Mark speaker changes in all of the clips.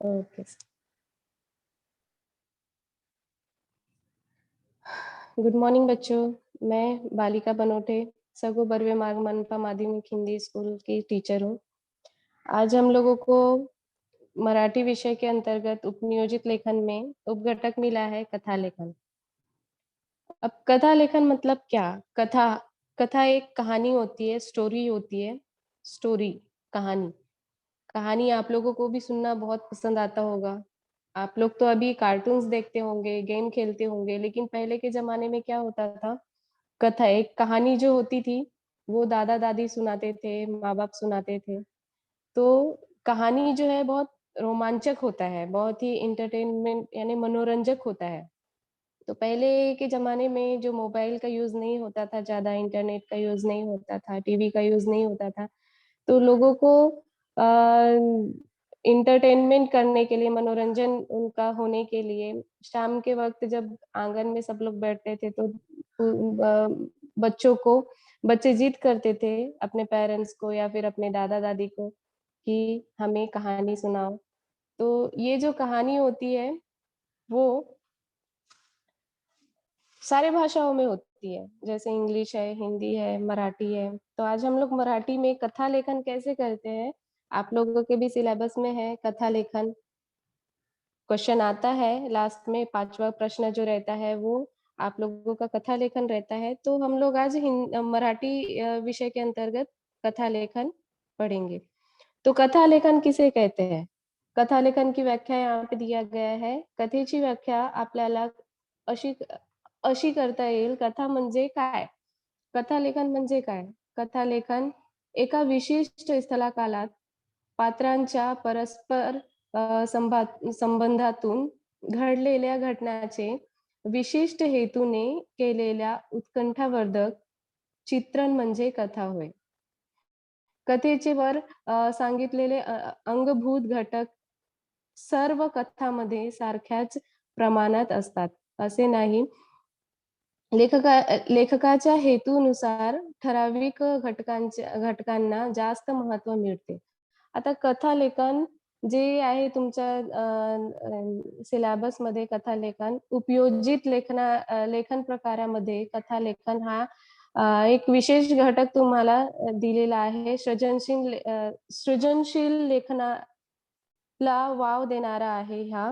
Speaker 1: Okay. Good morning बच्चों। मैं बालिका बनोटे सगो बर्वे मार्ग मनपा माध्यमिक हिंदी स्कूल की टीचर हूँ। आज हम लोगों को मराठी विषय के अंतर्गत उपनियोजित लेखन में उपघटक मिला है कथा लेखन। अब कथा लेखन मतलब क्या? कथा कथा एक कहानी होती है, स्टोरी होती है। स्टोरी, कहानी। कहानी आप लोगों को भी सुनना बहुत पसंद आता होगा। आप लोग तो अभी कार्टून्स देखते होंगे, गेम खेलते होंगे, लेकिन पहले के ज़माने में क्या होता था? कथा एक कहानी जो होती थी, वो दादा-दादी सुनाते थे, माँ-बाप सुनाते थे। तो कहानी जो है बहुत रोमांचक होता है, बहुत ही एंटरटेनमेंट यानी मनोरंजक होता है। तो पहले के ज़माने में जो मोबाइल का यूज़ नहीं होता था ज़्यादा, इंटरनेट का यूज़ नहीं होता था, टीवी का यूज़ नहीं होता था, तो लोगों को एंटरटेनमेंट करने के लिए, मनोरंजन उनका होने के लिए, शाम के वक़्त जब आँगन में सब लोग बैठते थे तो बच्चों को बच्चे ज़िद करते थे अपने पेरेंट्स को या फिर अपने दादा-दादी को कि हमें कहानी सुनाओ। तो ये जो कहानी होती है, वो सारे भाषाओं में होती है, जैसे इंग्लिश है, हिंदी है, मराठी है। तो आज हम लोग मराठी में कथा लेखन कैसे करते हैं, आप लोगों के भी सिलेबस में है कथा लेखन। क्वेश्चन आता है लास्ट में 5वां प्रश्न जो रहता है वो आप लोगों का कथा लेखन रहता है। तो हम लोग आज मराठी विषय के अंतर्गत कथा लेखन पढ़ेंगे। तो कथा लेखन किसे कहते हैं? कथा लेखन की व्याख्या यहाँ पे दिया गया है. कथेची व्याख्या आपल्याला अशी अशी करता येईल, कथा म्हणजे काय? कथालेखन म्हणजे काय? कथालेखन एका विशिष्ट स्थलाकालात पात्रांच्या परस्पर संबंधातून घडलेल्या घटनाचे विशिष्ट हेतूने केलेल्या उत्कंठावर्धक चित्रण म्हणजे कथा होय. कथेचे वर सांगितलेले अंगभूत घटक सर्व कथामध्ये सारख्याच प्रमाणात असतात, असे नाही. लेखकाच्या हेतूनुसार ठराविक घटकांना जास्त महत्त्व मिळते. आता कथालेखन जे आहे तुमच्या सिलेबसमध्ये कथालेखन, उपयोजित लेखन प्रकारामध्ये कथालेखन हा एक विशेष घटक तुम्हाला दिलेला आहे. सृजनशील लेखनाला वाव देणारा आहे हा.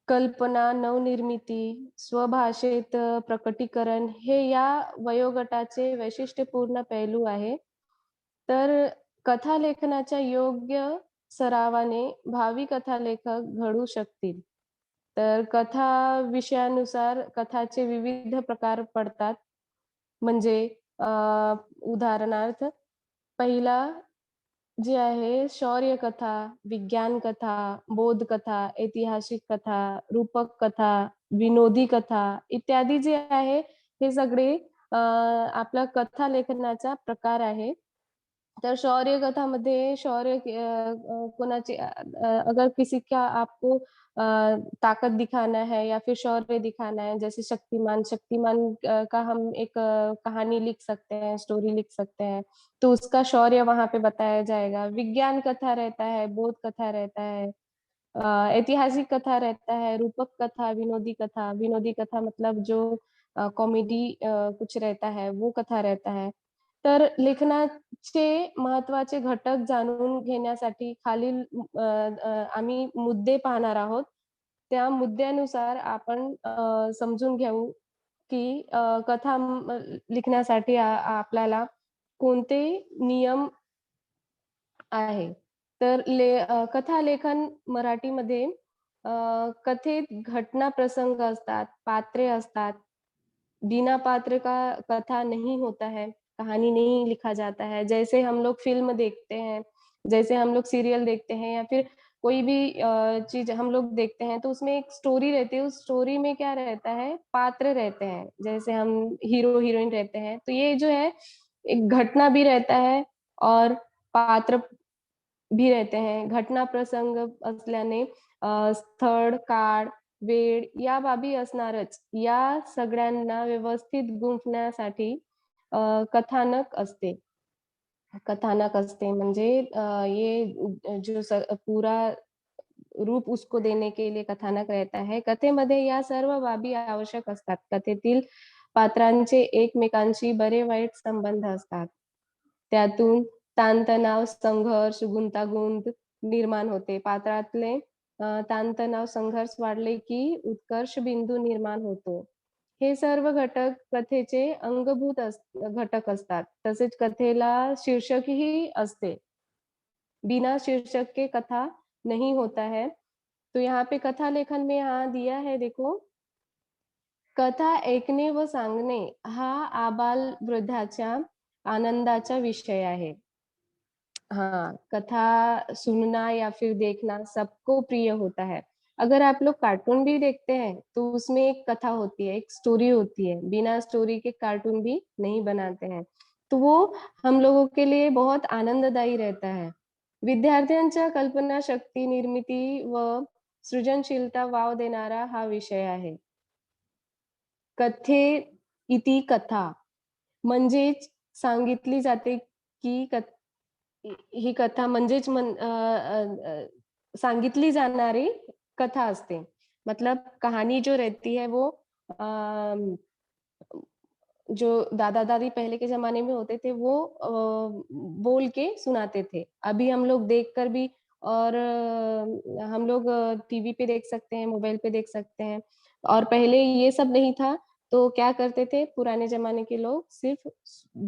Speaker 1: कल्पना, नवनिर्मिती, स्वभाषेत प्रकटीकरण हे या वयोगटाचे वैशिष्ट्यपूर्ण पैलू आहे. तर कथालेखनाच्या योग्य सरावाने भावी कथालेखक घडू शकतील. तर कथा विषयानुसार कथाचे विविध प्रकार पडतात. म्हणजे अ, उदाहरणार्थ पहिला जी आहे शौर्य कथा, विज्ञान कथा, बोध कथा, ऐतिहासिक कथा, रूपक कथा, विनोदी कथा इत्यादी जे आहे, हे सगळे आपला कथा लेखनाचा प्रकार आहे. तर शौर्य कथामध्ये शौर्य कोणाची अगर किसी का आपको ताकत दिखाना है या फिर शौर्य दिखाना है, जैसे शक्तिमान, शक्तिमान का हम एक कहानी लिख सकते हैं, स्टोरी लिख सकते हैं, तो उसका शौर्य वहाँ पे बताया जाएगा। विज्ञान कथा रहता है, बोध कथा रहता है, ऐतिहासिक कथा रहता है, रूपक कथा, विनोदी कथा मतलब जो कॉमेडी कुछ रहता है, वो कथा रहता है. तर लेखनाचे महत्त्वाचे घटक जाणून घेण्यासाठी खालील आम्ही मुद्दे पाहणार आहोत. त्या मुद्द्यानुसार आपण समजून घेऊ, की कथा लिखण्यासाठी आपल्याला कोणते नियम आहे. तर कथा लेखन मराठीमध्ये कथेत घटना प्रसंग असतात, पात्रे असतात. बिना पात्र का कथा नहीं होता है, कहानी नहीं लिखा जाता है। जैसे हम लोग फ़िल्म देखते हैं, जैसे हम लोग सीरियल देखते हैं या फिर कोई भी चीज़ हम लोग देखते हैं, तो उसमें एक स्टोरी रहती है, उस स्टोरी में क्या रहता है, पात्र रहते हैं। जैसे हम हीरो-हीरोइन रहते हैं, तो ये जो है एक घटना भी रहता है और पात्र भी रहते हैं. घटना प्रसंग असल्याने स्थळ, काळ, वेळ या बाबी असणारच. या सगळ्यांना व्यवस्थित गुंफण्यासाठी अ, कथानक असते. कथानक असते म्हणजे ये जो पूरा रूप उसको देने के लिए कथानक रहता है. कथेमध्ये या सर्व बाबी आवश्यक असतात. कथेतील पात्रांचे एकमेकांशी बरे-वाईट संबंध असतात. त्यातून ताणतणाव, संघर्ष, गुंतागुंत निर्माण होते. पात्रातले ताणतणाव, संघर्ष वाढले की उत्कर्ष बिंदू निर्माण होतो. हे सर्व घटक कथेचे अंगभूत घटक असतात. तसेच कथेला शीर्षकही असते. बिना शीर्षक के कथा नहीं होता है. तो यहाँ पे कथा लेखन में यहाँ दिया है देखो, कथा ऐकणे व सांगणे हा आबालवृद्धाच्या आनंदाचा विषय आहे. हाँ, कथा सुनना या फिर देखना सबको प्रिय होता है। अगर आप लोग कार्टून भी देखते हैं, तो उसमें एक कथा होती है, एक स्टोरी होती है। बिना स्टोरी के कार्टून भी नहीं बनाते हैं। तो वो हम लोगों के लिए बहुत आनंददायी रहता है. विद्यार्थ्यांच्या कल्पनाशक्ती, निर्मिती व सृजनशीलता वाव देणारा हा विषय आहे. कथे इति कथा म्हणजेच सांगितली जाते की ही कथा म्हणजेच सांगितली जाणारी कथा असते. मतलब कहानी जो रहती है वो जो दादा-दादी पहले के ज़माने में होते थे वो बोल के सुनाते थे। अभी हम लोग देख कर भी और हम लोग टीवी पे देख सकते हैं, मोबाइल पे देख सकते हैं और पहले ये सब नहीं था, तो क्या करते थे पुराने ज़माने के लोग सिर्फ़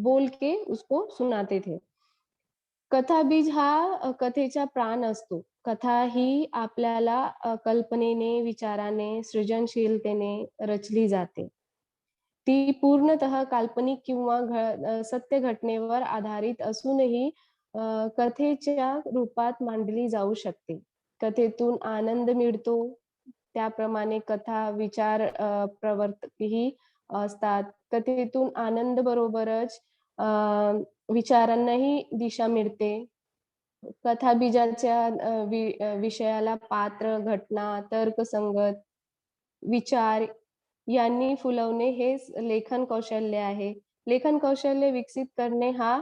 Speaker 1: बोल के उसको सुनाते थे. कथाबीज हा कथेचा प्राण असतो. कथा ही आपल्याला कल्पनेने, विचाराने, सृजनशीलतेने रचली जाते. ती पूर्णतः काल्पनिक किंवा सत्य घटनेवर आधारित असूनही कथेच्या रूपात मांडली जाऊ शकते. कथेतून आनंद मिळतो, त्याप्रमाणे कथा विचार प्रवर्तकही असतात. कथेतून आनंद बरोबरच विचारांनाही दिशा मिळते. कथाबीजाच्या विषयाला पात्र, घटना, तर्कसंगत विचार यांनी फुलवणे हेच लेखन कौशल्य आहे. लेखन कौशल्य विकसित करणे हा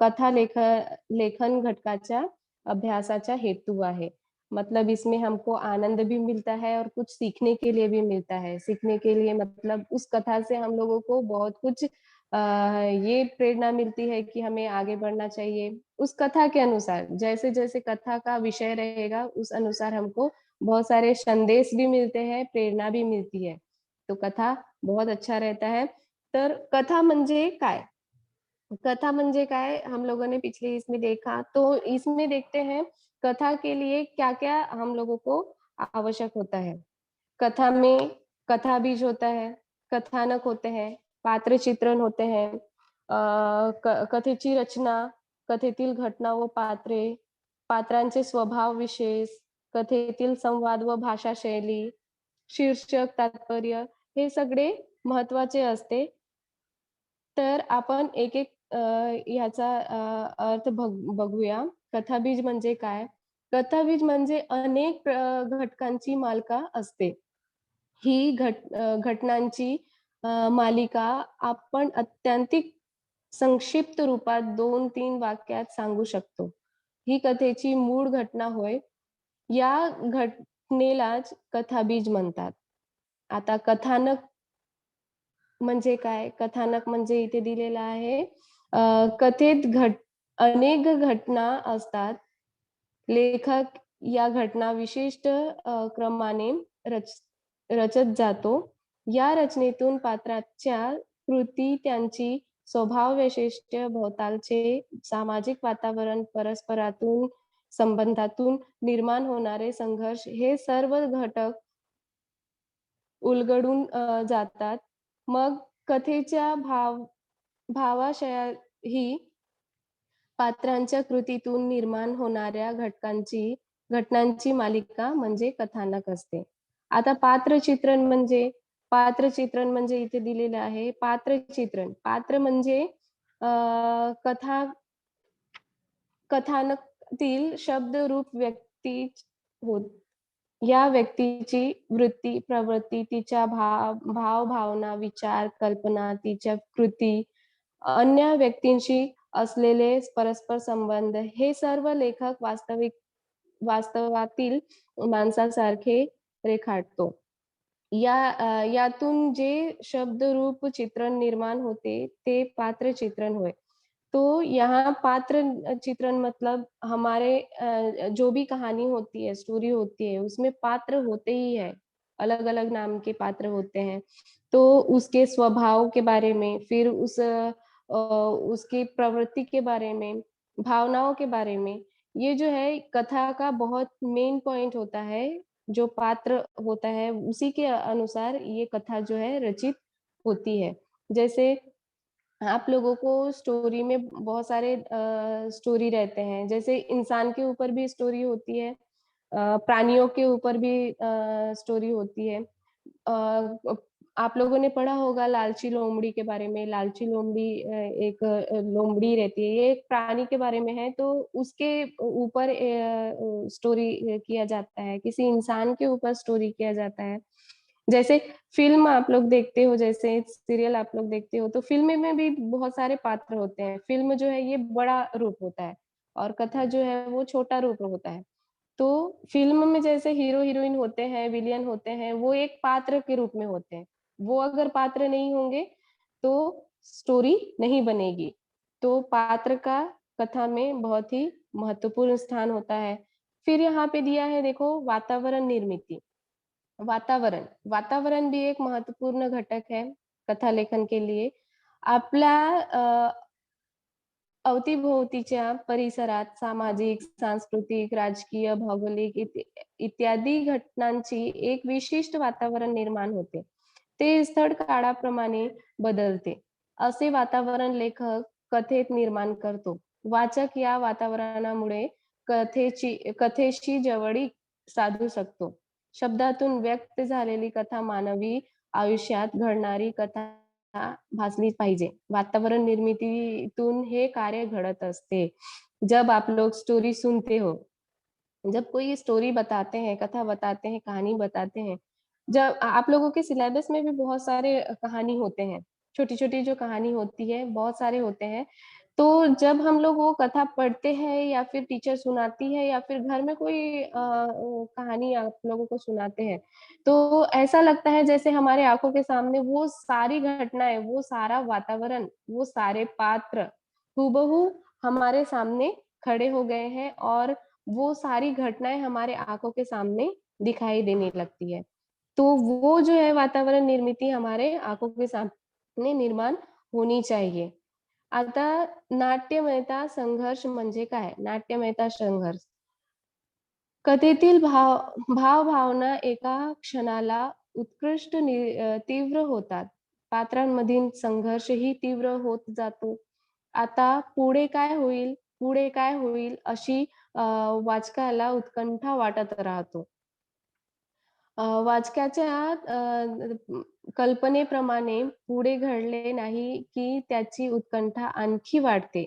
Speaker 1: कथा लेखन घटकाच्या अभ्यासाचा हेतू है. मतलब इसमें हमको आनंद भी मिलता है और कुछ सीखने के लिए भी मिलता है. सीखने के लिए मतलब उस कथा से हम लोगों को बहुत कुछ ये प्रेरणा मिलती है कि हमें आगे बढ़ना चाहिए। उस कथा के अनुसार जैसे-जैसे कथा का विषय रहेगा उस अनुसार हमको बहुत सारे संदेश भी मिलते हैं, प्रेरणा भी मिलती है. तो कथा बहुत अच्छा रहता है. तर कथा म्हणजे काय? कथा म्हणजे काय? हम लोगों ने पिछले इसमें देखा, तो इसमें देखते हैं कथा के लिए क्या-क्या हम लोगों को आवश्यक होता है. कथा में कथा बीज होता है, कथानक होते हैं, पात्र चित्रण होते हैं, कथेची रचना, कथेतील घटना व पात्रे, पात्रांचे स्वभाव विशेष, कथेतील संवाद व भाषा शैली, शीर्षक, तात्पर्य हे सगळे महत्त्वाचे असते. तर आपण एक-एक ह्याचा अर्थ बघूया. कथाबीज म्हणजे काय? कथाबीज म्हणजे अनेक घटकांची मालिका असते. ही घटनांची मालिका आपण अत्यांतिक संक्षिप्त रूपात 2-3 वाक्यात सांगू शकतो. ही कथेची मूळ घटना होय. या घटनेलाच कथाबीज म्हणतात. आता कथानक म्हणजे काय? कथानक म्हणजे इथे दिलेलं आहे कथेत अनेक घटना असतात. लेखक या घटना विशिष्ट क्रमाने रचत जातो. या रचनेतून पात्राच्या कृती, त्यांची स्वभाव वैशिष्ट्य, भोवतालचे सामाजिक वातावरण, परस्परातून संबंधातून निर्माण होणारे संघर्ष हे सर्व घटक उलगडून जातात. मग कथेच्या भावाशयाही पात्रांच्या कृतीतून निर्माण होणाऱ्या घटनांची मालिका म्हणजे कथानक असते. आता पात्रचित्रण म्हणजे इथे दिलेलं आहे पात्रचित्रण. पात्र म्हणजे अ, कथा कथानकातील शब्द रूप व्यक्ती होत. या व्यक्तीची वृत्ती, प्रवृत्ती, तिच्या भाव-भावना, विचार, कल्पना, तिच्या कृती, अन्य व्यक्तींशी असलेले परस्पर संबंध हे सर्व लेखक वास्तवातील माणसासारखे रेखाटतो. यातून जे शब्दरूप चित्रण निर्माण होते, ते पात्र चित्रण होय. तो यहाँ पात्र चित्रण मतलब हमारे जो भी कहानी होती है, स्टोरी होती है, उसमें पात्र होते ही हैं, अलग-अलग नाम के पात्र होते हैं। तो उसके स्वभाव के बारे में, फिर उसकी प्रवृत्ति के बारे में, भावनाओं के बारे में, ये जो है कथा का बहुत मेन पॉइंट होता है। जो पात्र होता है, उसी के अनुसार ये कथा जो है रचित होती है। जैसे आप लोगों को स्टोरी में बहुत सारे स्टोरी रहते हैं, जैसे इंसान के ऊपर भी स्टोरी होती है, प्राणियों के ऊपर भी स्टोरी होती है। अ, आप लोगों ने पढ़ा होगा लालची लोमड़ी के बारे में, लालची लोमड़ी एक लोमड़ी रहती है, ये एक प्राणी के बारे में है, तो उसके ऊपर स्टोरी किया जाता है, किसी इंसान के ऊपर स्टोरी किया जाता है। जैसे फ़िल्म आप लोग देखते हो, जैसे सीरियल आप लोग देखते हो, तो फ़िल्म में भी बहुत सारे पात्र होते हैं। फ़िल्म जो है ये बड़ा रूप होता है और कथा जो है वो छोटा रूप होता है। तो फ़िल्म में जैसे हीरो-हीरोइन होते हैं, विलेन होते हैं, वो एक पात्र के रूप में होते हैं। वो अगर पात्र नहीं होंगे, तो स्टोरी नहीं बनेगी। तो पात्र का कथा में बहुत ही महत्वपूर्ण स्थान होता है। फिर यहाँ पे दिया है देखो वातावरण निर्मिति। वातावरण, वातावरण भी एक महत्वपूर्ण घटक है कथा लेखन के लिए. आपल्या अवतीभोवतीच्या परिसरात सामाजिक, सांस्कृतिक, राजकीय, भौगोलिक इत्यादी घटनांची एक विशिष्ट वातावरण निर्माण होते. ते स्थळ काळाप्रमाणे बदलते. असे वातावरण लेखक कथेत निर्माण करतो. वाचक या वातावरणामुळे कथेशी जवळीक साधू शकतो. शब्दातून व्यक्त झालेली कथा मानवी आयुष्यात घडणारी कथा भासली पाहिजे. वातावरण निर्मितीतून हे कार्य घडत असते. जब आप लोग स्टोरी सुनते हो, जब कोई स्टोरी बताते हैं, कथा बताते हैं, कहानी बताते हैं, जब आप लोगों के सिलेबस में भी बहुत सारे कहानी होते हैं। छोटी-छोटी जो कहानी होती है, बहुत सारे होते हैं। तो जब हम लोग वो कथा पढ़ते हैं या फिर टीचर सुनाती है या फिर घर में कोई कहानी आप लोगों को सुनाते हैं, तो ऐसा लगता है जैसे हमारे आँखों के सामने वो सारी घटनाएँ, वो सारा वातावरण, वो सारे पात्र हूबहू हमारे सामने खड़े हो गए हैं और वो सारी घटनाएँ हमारे आँखों के सामने दिखाई देने लगती है। तो वो जो है वातावरण निर्मिती हमारे आँखों के सामने निर्माण होनी चाहिए. आता नाट्यमयता संघर्ष म्हणजे काय? नाट्यमयता संघर्ष. कथेतील भावभावना एका क्षणाला तीव्र होतात. पात्रांमधील संघर्षही तीव्र होत जातो. आता पुढे काय होईल? पुढे काय होईल? अशी वाचकाला उत्कंठा वाटत राहतो. वाचकाच्या कल्पनेप्रमाणे पुढे घडले नाही, की त्याची उत्कंठा आणखी वाढते.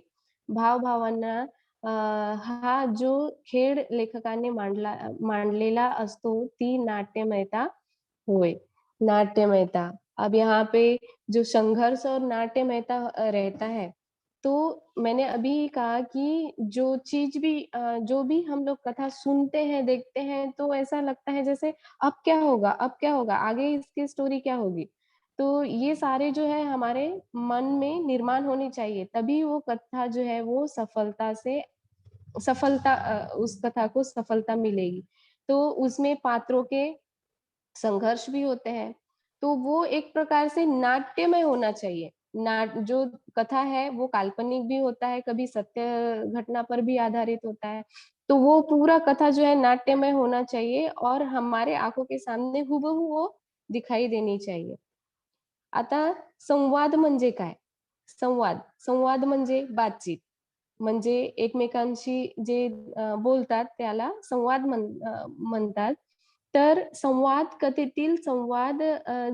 Speaker 1: भावभावांना अ, हा जो खेळ लेखकाने मांडलेला असतो, ती नाट्यमयता होय, नाट्यमयता. अब यहाँ पे जो संघर्ष और नाट्यमयता रहता है, तो मैंने अभी ही कहा कि जो भी हम लोग कथा सुनते हैं, देखते हैं, तो ऐसा लगता है जैसे अब क्या होगा? अब क्या होगा? आगे इसकी स्टोरी क्या होगी? तो ये सारे जो है हमारे मन में निर्माण होनी चाहिए, तभी वो कथा जो है वो उस कथा को सफलता मिलेगी। तो उसमें पात्रों के संघर्ष भी होते हैं, तो वो एक प्रकार से नाट्यमय होना चाहिए। जो कथा है वो काल्पनिक भी होता है, कभी सत्य घटना पर भी आधारित होता है। तो वो पूरा कथा जो है नाट्यमय होना चाहिए और हमारे आँखों के सामने हूबहू वो दिखाई देनी चाहिए. आता संवाद म्हणजे काय? संवाद म्हणजे बातचीत. म्हणजे एकमेकांशी जे बोलतात त्याला म्हणतात. तर संवाद कथेतील संवाद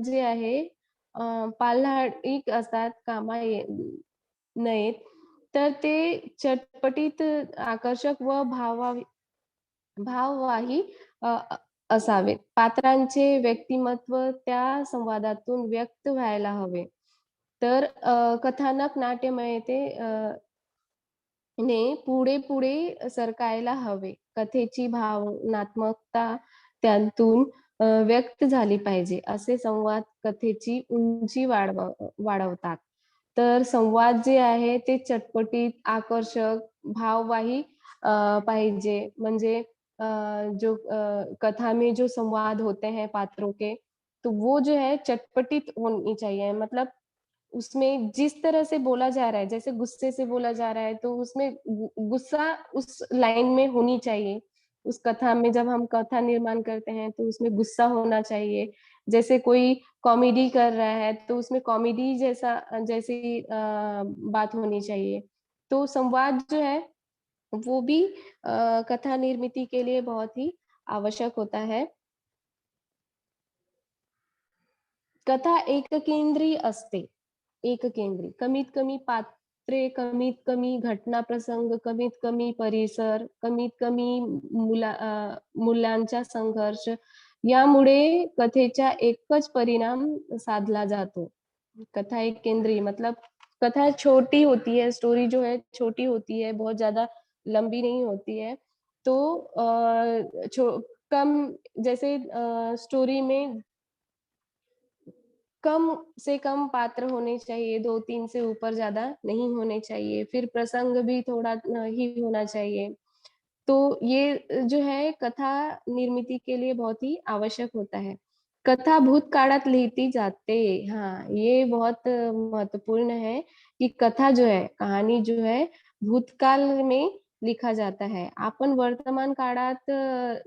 Speaker 1: जे आहे पाल्हाळिक असतात, कामा नयेत. तर ते चटपटीत, आकर्षक व भाववाही अ, अ, असावेत. पात्रांचे व्यक्तिमत्व त्या संवादातून व्यक्त व्हायला हवे. तर कथानक नाट्यमयते ने पुढे सरकायला हवे. कथेची भावनात्मकता त्यातून व्यक्त झाली पाहिजे. असे संवाद कथेची उंची वाढवतात. तर संवाद जे आहे ते चटपटीत, आकर्षक, भाववाही पाहिजे. म्हणजे अ, कथा में जो संवाद होते हैं पात्रों के, तो वो जो है चटपटित होनी चाहिए। मतलब उसमें जिस तरह से बोला जा रहा है, जैसे गुस्से से बोला जा रहा है, तो उसमें गुस्सा उस लाइन में होनी चाहिए। उस कथा में जब हम कथा निर्माण करते हैं, तो उसमें गुस्सा होना चाहिए। जैसे कोई कॉमेडी कर रहा है, तो उसमें कॉमेडी जैसी बात होनी चाहिए। तो संवाद जो है, वो भी कथा निर्मिती के लिए बहुत ही आवश्यक होता है। कथा एककेंद्री असते. एककेंद्री. कमीत कमी पात्रे, कमीत कमी घटना प्रसंग, कमीत कमी परिसर, कमीत कमी मुलांचा संघर्ष यामुळे कथेचा एकच परिणाम साधला जातो. कथा एक केंद्रीय मतलब कथा छोटी होती है, स्टोरी जो है छोटी होती है, बहुत ज़्यादा लंबी नहीं होती है। तो अ, छो कम जैसे स्टोरी में कम से कम पात्र होने चाहिए, 2-3 से ऊपर ज़्यादा नहीं होने चाहिए। फिर प्रसंग भी थोड़ा ही होना चाहिए। तो ये जो है कथा निर्मिती के लिए बहुत ही आवश्यक होता है। कथा भूतकाळात लिहिली जाते। हाँ, ये बहुत महत्वपूर्ण है कि कथा जो है, कहानी जो है भूतकाल में लिखा जाता है. आपण वर्तमान काळात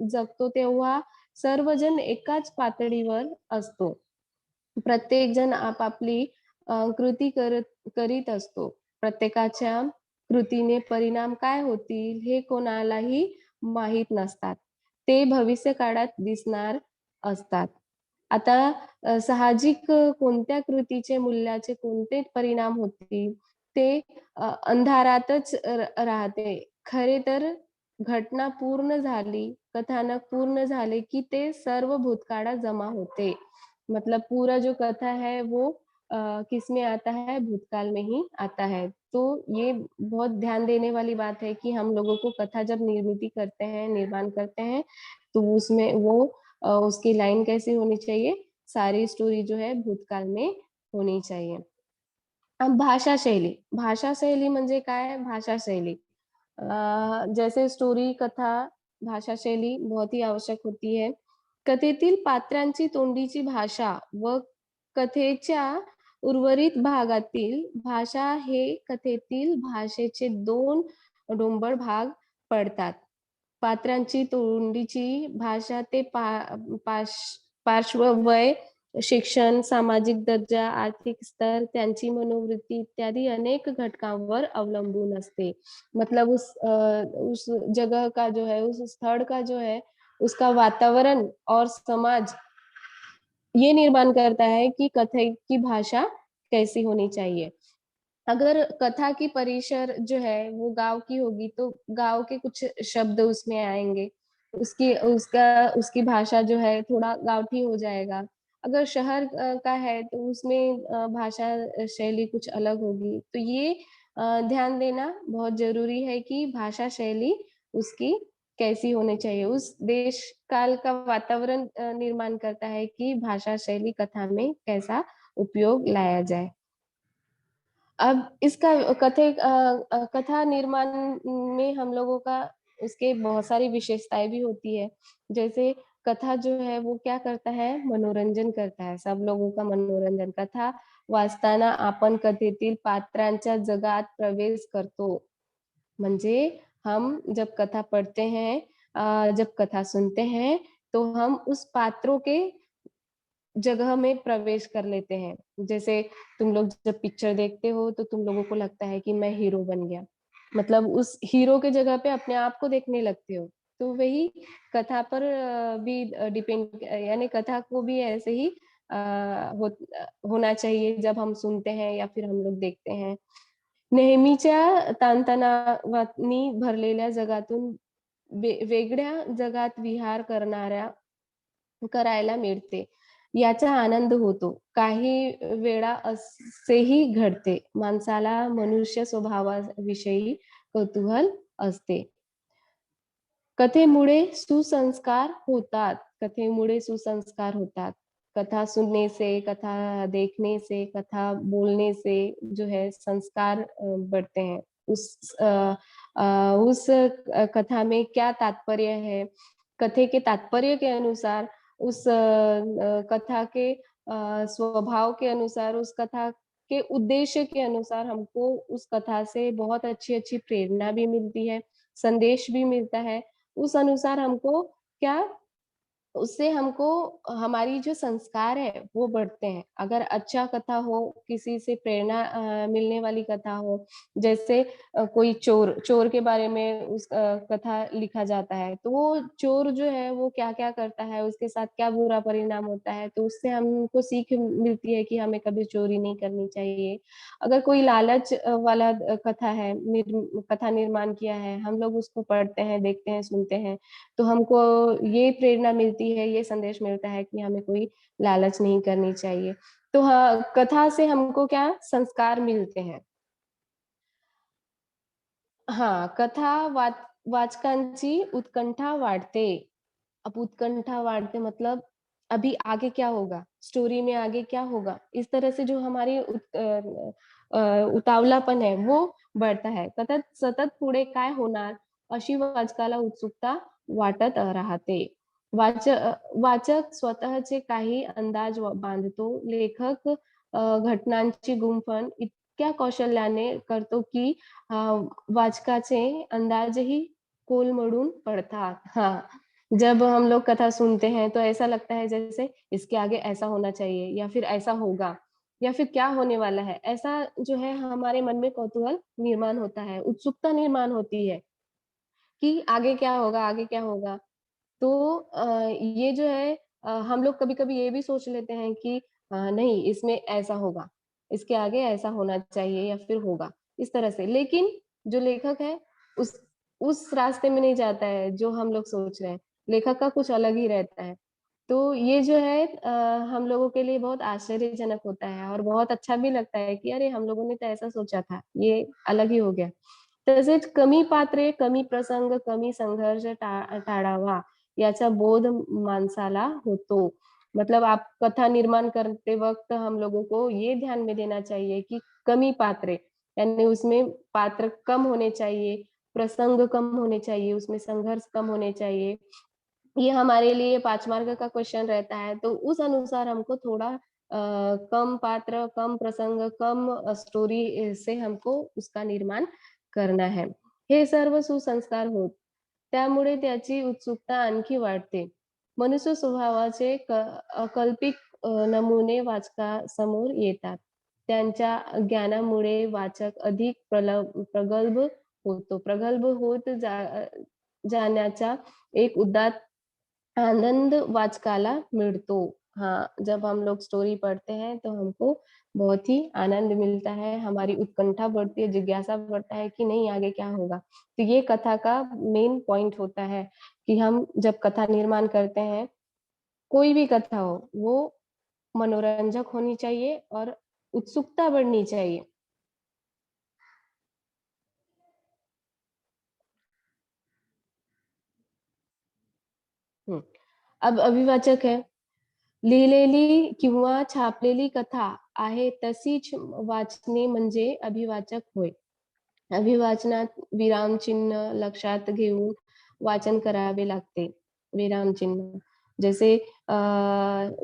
Speaker 1: जगतो तेव्हा सर्वजण एकाच पातळीवर असतो. प्रत्येकजण आपापली कृती करीत असतो. प्रत्येकाच्या कृतीने परिणाम काय होतील हे कोणालाही माहीत नसतात. ते भविष्य काळात दिसणार असतात. आता साहजिक कोणत्या कृतीचे मूल्याचे कोणते परिणाम होतील ते अंधारातच राहते. खरे तर घटना पूर्ण झाली, कथानक पूर्ण झाले, की ते सर्व भूतकाळात जमा होते. मतलब पूरा जो कथा है वो किसमें आता है? भूतकाल में ही आता है। तो ये बहुत ध्यान देने वाली बात है कि हम लोगों को कथा जब निर्मिती करते हैं, निर्माण करते हैं, तो उसमें वो उसकी लाइन कैसी होनी चाहिए? सारी स्टोरी जो है भूतकाल में होनी चाहिए। अब भाषा शैली, भाषा शैली म्हणजे काय? भाषा शैली जैसे स्टोरी, कथा, भाषा शैली बहुत ही आवश्यक होती है. कथेतील पात्रांची तोंडीची भाषा व कथेच्या उर्वरित भागातील भाषा हे कथेतील भाषेचे 2 डोंबळ भाग पडतात. पात्रांची तोंडीची भाषा ते पाश पार्श्ववय, शिक्षण, सामाजिक दर्जा, आर्थिक स्तर, त्यांची मनोवृत्ती इत्यादी अनेक घटकांवर अवलंबून असते. मतलब उस जगह का जो है, उस स्थल का जो है, उसका वातावरण और समाज ये निर्माण करता है कि कथा की भाषा कैसी होनी चाहिए। अगर कथा की परिसर जो है वो गाँव की होगी तो गाँव के कुछ शब्द उसमें आएँगे। उसकी भाषा जो है थोड़ा गाँवठी हो जाएगा। अगर शहर का है तो उसमें भाषा शैली कुछ अलग होगी। तो ये ध्यान देना बहुत ज़रूरी है कि भाषा शैली उसकी कैसी होनी चाहिए। उस देश काल का वातावरण निर्माण करता है कि भाषा शैली कथा में कैसा उपयोग लाया जाए। अब इसका कथा निर्माण में हम लोगों का उसके बहुत सारी विशेषताएँ भी होती है। जैसे कथा जो है वो क्या करता है, मनोरंजन करता है, सब लोगों का मनोरंजन. कथा वाचताना आपण कथेतील पात्रांच्या जगात प्रवेश करतो. म्हणजे हम जब कथा पढ़ते हैं जब कथा सुनते हैं, तो हम उस पात्रों के जगह में प्रवेश कर लेते हैं। जैसे तुम लोग जब पिक्चर देखते हो तो तुम लोगों को लगता है कि मैं हीरो बन गया। मतलब उस हीरो के जगह पे अपने आप को देखने लगते हो। तो वही कथा पर भी डिपेंड यानी कथा को भी ऐसे ही अ, होना चाहिए जब हम सुनते हैं या फिर हम लोग देखते हैं। नेहमीच्या ताणतणावानी भरलेल्या जगातून वेगळ्या जगात विहार करायला मिळते. याचा आनंद होतो. काही वेळा असेही घडते. माणसाला मनुष्य स्वभावाविषयी कौतूहल असते. कथेमुळे सुसंस्कार होतात. कथेमुळे सुसंस्कार होतात. कथा सुनने से, कथा देखने से, कथा बोलने से जो है संस्कार बढ़ते हैं। उस कथा में क्या तात्पर्य है, कथे के तात्पर्य के अनुसार उस कथा के स्वभाव के अनुसार, उस कथा के उद्देश्य के अनुसार हमको उस कथा से बहुत अच्छी-अच्छी प्रेरणा भी मिलती है, संदेश भी मिलता है। उस अनुसार हमको क्या उससे हमको हमारी जो संस्कार है वो बढ़ते हैं। अगर अच्छा कथा हो, किसी से प्रेरणा मिलने वाली कथा हो, जैसे कोई चोर चोर के बारे में उस कथा लिखा जाता है, तो वो चोर जो है वो क्या-क्या करता है, उसके साथ क्या बुरा परिणाम होता है, तो उससे हमको सीख मिलती है कि हमें कभी चोरी नहीं करनी चाहिए। अगर कोई लालच वाला कथा है, कथा निर्माण किया है, हम लोग उसको पढ़ते हैं, देखते हैं, सुनते हैं, तो हमको ये प्रेरणा मिलती है, ये संदेश मिलता है कि हमें कोई लालच नहीं करनी चाहिए। तो हाँ, कथा से हमको क्या संस्कार मिलते हैं। हां, कथा वाचकांची उत्कंठा वाढते. अब उत्कंठा वाढते मतलब अभी आगे क्या होगा? स्टोरी में आगे क्या होगा? इस तरह से जो हमारी उतावलापन है वो बढ़ता है. सतत पुढे काय होणार? अशी वाचकाला उत्सुकता वाटत राहते. वाचक स्वतःचे काही अंदाज बांधतो. लेखक घटनांची गुंफण इतक्या कौशल्याने करतो की अ, वाचकाचे अंदाजही कोलमडून पड़तात. हाँ, जब हम लोग कथा सुनते हैं तो ऐसा लगता है जैसे इसके आगे ऐसा होना चाहिए या फिर ऐसा होगा या फिर क्या होने वाला है। ऐसा जो है हमारे मन में कौतूहल निर्माण होता है, उत्सुकता निर्माण होती है कि आगे क्या होगा, आगे क्या होगा? तो ये जो है हम लोग कभी-कभी ये भी सोच लेते हैं कि नहीं इसमें ऐसा होगा, इसके आगे ऐसा होना चाहिए या फिर होगा, इस तरह से। लेकिन जो लेखक है उस उस रास्ते में नहीं जाता है जो हम लोग सोच रहे हैं, लेखक का कुछ अलग ही रहता है। तो ये जो है हम लोगों के लिए बहुत आश्चर्यजनक होता है और बहुत अच्छा भी लगता है कि अरे! हम लोगों ने तो ऐसा सोचा था, ये अलग ही हो गया। तसेच कमी पात्रे, कमी प्रसंग, कमी संघर्ष टाळावा याचा बोध माणसाला होतो। मतलब आप कथा निर्माण करते वक़्त हम लोगों को ये ध्यान में देना चाहिए कि कमी पात्रे, यानी उसमें पात्र कम होने चाहिए, प्रसंग कम होने चाहिए, उसमें संघर्ष कम होने चाहिए। ये हमारे लिए 5 मार्क का क्वेश्चन रहता है, तो उस अनुसार हमको थोड़ा कम पात्र, कम प्रसंग, कम स्टोरी से हमको उसका निर्माण करना है. हे सर्व सुसंस्कार होत. त्यामुळे त्याची उत्सुकता आणखी वाढते. मनुष्य स्वभावाचे अकल्पित नमुने वाचकासमोर येतात. त्यांच्या ज्ञानामुळे वाचक अधिक प्रगल्भ होतो. प्रगल्भ होत जाण्याचा एक उदात्त आनंद वाचकाला मिलतो. हाँ, जब हम लोग स्टोरी पढ़ते हैं तो हमको बहुत ही आनंद मिलता है, हमारी उत्कंठा बढ़ती है, जिज्ञासा बढ़ता है कि नहीं आगे क्या होगा। तो ये कथा का मेन पॉइंट होता है कि हम जब कथा निर्माण करते हैं, कोई भी कथा हो, वो मनोरंजक होनी चाहिए और उत्सुकता बढ़नी चाहिए। हुँ। अब अभिवाचक है, लिहिलेली किंवा छापलेली कथा आहे तशीच वाचणे म्हणजे अभिवाचक होय. अभिवाचनात विरामचिन्ह लक्षात घेऊन वाचन करावे लागते. विरामचिन्ह जैसे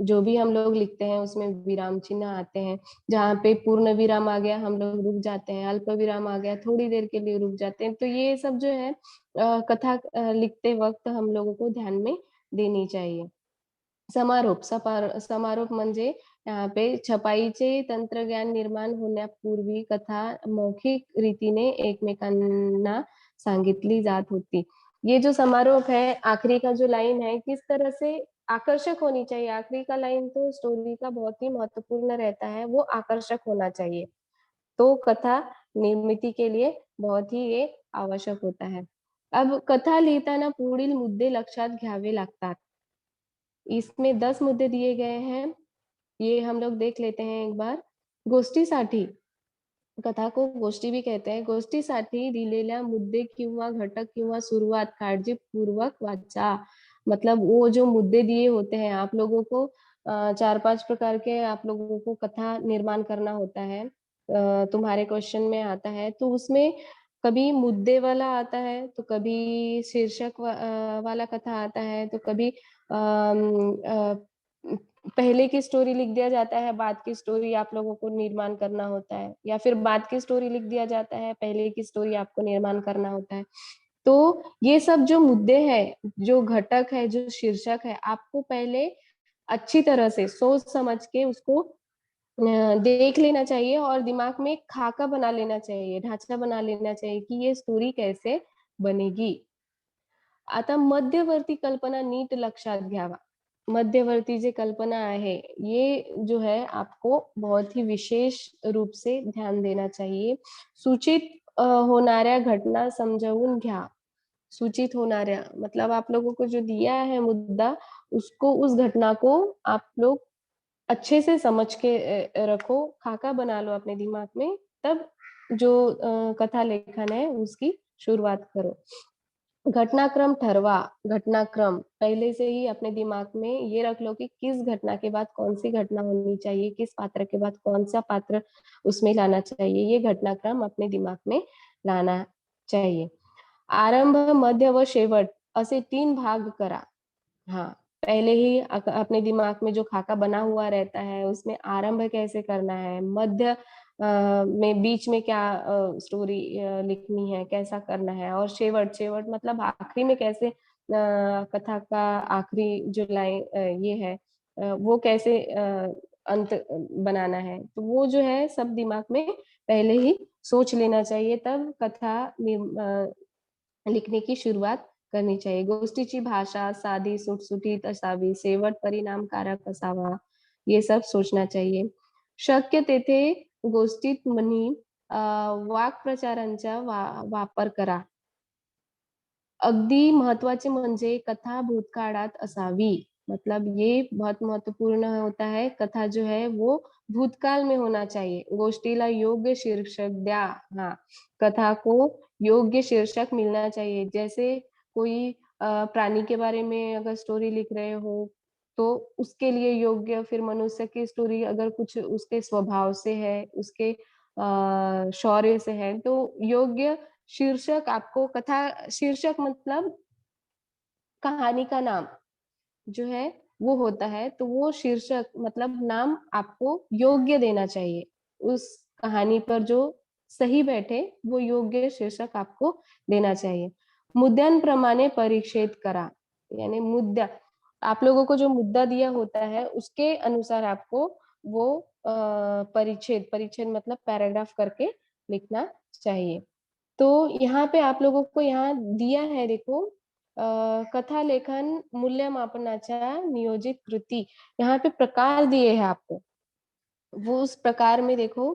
Speaker 1: जो भी हम लोग लिखते हैं उसमें विराम चिन्ह आते हैं। जहाँ पे पूर्ण विराम आ गया हम लोग रुक जाते हैं, अल्प विराम आ गया थोड़ी देर के लिए रुक जाते हैं। तो ये सब जो है कथा लिखते वक़्त हम लोगों को ध्यान में देनी चाहिए. समारोप म्हणजे यहाँ पे छपाईचे तंत्रज्ञान निर्माण होण्यापूर्वी कथा मौखिक रीतीने एकमेकांना सांगितली जात होती. ये जो समारोप है, आखिरी का जो लाइन है, किस तरह से आकर्षक होनी चाहिए। आखिरी का लाइन तो स्टोरी का बहुत ही महत्वपूर्ण रहता है, वो आकर्षक होना चाहिए. तो कथा निर्मिती के लिए बहुत ही ये आवश्यक होता है. अब कथा लिहिताना पुढील मुद्दे लक्षात घ्यावे लागतात. इसमें 10 मुद्दे दिए गए हैं. ये हम लोग देख लेते हैं एक बार. गोष्टीसाठी कथा को गोष्टी भी कहते हैं. गोष्टीसाठी दिलेल्या मुद्दे किंवा घटक किंवा सुरुवात काळजीपूर्वक वाचा. मतलब वो जो मुद्दे दिए होते हैं आप लोगों को 4-5 प्रकार के आप लोगों को कथा निर्माण करना होता है. तुम्हारे क्वेश्चन में आता है, तो उसमें कभी मुद्दे वाला आता है, तो कभी शीर्षक वाला कथा आता है, तो कभी पहले की स्टोरी लिख दिया जाता है, बाद की स्टोरी आप लोगों को निर्माण करना होता है, या फिर बाद की स्टोरी लिख दिया जाता है, पहले की स्टोरी आपको निर्माण करना होता है. तो ये सब जो मुद्दे हैं, जो घटक है, जो शीर्षक है, आपको पहले अच्छी तरह से सोच समझ के उसको देख लेना चाहिए और दिमाग में एक खाका बना लेना चाहिए, ढाँचा बना लेना चाहिए कि ये स्टोरी कैसे बनेगी. आता मध्यवर्ती कल्पना नीट लक्षात घ्यावा. मध्यवर्ती जे कल्पना आहे, ये जो है आपको बहुत ही विशेष रूप से ध्यान देना चाहिए. सूचित होणाऱ्या घटना समजावून घ्या. सूचित होणाऱ्या मतलब आप लोगों को जो दिया है मुद्दा, उसको उस घटना को आप लोग अच्छे से समझ के रखो, खाका बना लो अपने दिमाग में, तब जो कथा लेखन है उसकी शुरुआत करो. घटनाक्रम ठरवा. घटनाक्रम पहले से ही अपने दिमाग में ये रख लो कि किस घटना के बाद कौन-सी घटना होनी चाहिए, किस पात्र के बाद कौन-सा पात्र उसमें लाना चाहिए, ये घटनाक्रम अपने दिमाग में लाना चाहिए. आरंभ, मध्य व शेवट असे 3 भाग करा. हाँ, पहले ही अपने दिमाग में जो खाका बना हुआ रहता है, उसमें आरंभ कैसे करना है, मध्य में बीच में क्या स्टोरी लिखनी है, कैसा करना है और शेवट मतलब आखिरी में कैसे कथा का आखिरी जो लाइन ये है वो कैसे अंत बनाना है. तो वो जो है सब दिमाग में पहले ही सोच लेना चाहिए, तब कथा लिखने की सुरुवात करनी चाहिए. गोष्टीची भाषा साधी, सुटसुटीत असावी, शेवट परिणामकारक असावा, ये सब सोचना चाहिए. शक्य तेथे गोष्टीत म्हणी वाक्प्रचारांचा वापर करा. अगदी महत्वाचे म्हणजे कथा भूतकाळात असावी. मतलब ये बहुत महत्वपूर्ण होता है, कथा जो है वो भूतकाल में होना चाहिए. गोष्टीला योग्य शीर्षक द्या. हाँ, कथा को योग्य शीर्षक मिलना चाहिए. जैसे कोई प्राणी के बारे में अगर स्टोरी लिख रहे हो, तो उसके लिए योग्य, फिर मनुष्य की स्टोरी अगर कुछ उसके स्वभाव से है, उसके शौर्य से है, तो योग्य शीर्षक आपको कथा शीर्षक मतलब कहानी का नाम जो है वो होता है, तो वो शीर्षक मतलब नाम आपको योग्य देना चाहिए. उस कहानी पर जो सही बैठे, वो योग्य शीर्षक आपको देना चाहिए. मुद्द्यांप्रमाणे परिच्छेद करा. यानी मुद्दा आप लोगों को जो मुद्दा दिया होता है, उसके अनुसार आपको वो परिच्छेद परिच्छेद मतलब पैराग्राफ करके लिखना चाहिए. तो यहाँ पे आप लोगों को यहाँ दिया है देखो कथा लेखन मूल्यमापनाच्या नियोजित कृती. यहाँ पे प्रकार दिए हैं आपको. वो उस प्रकार में देखो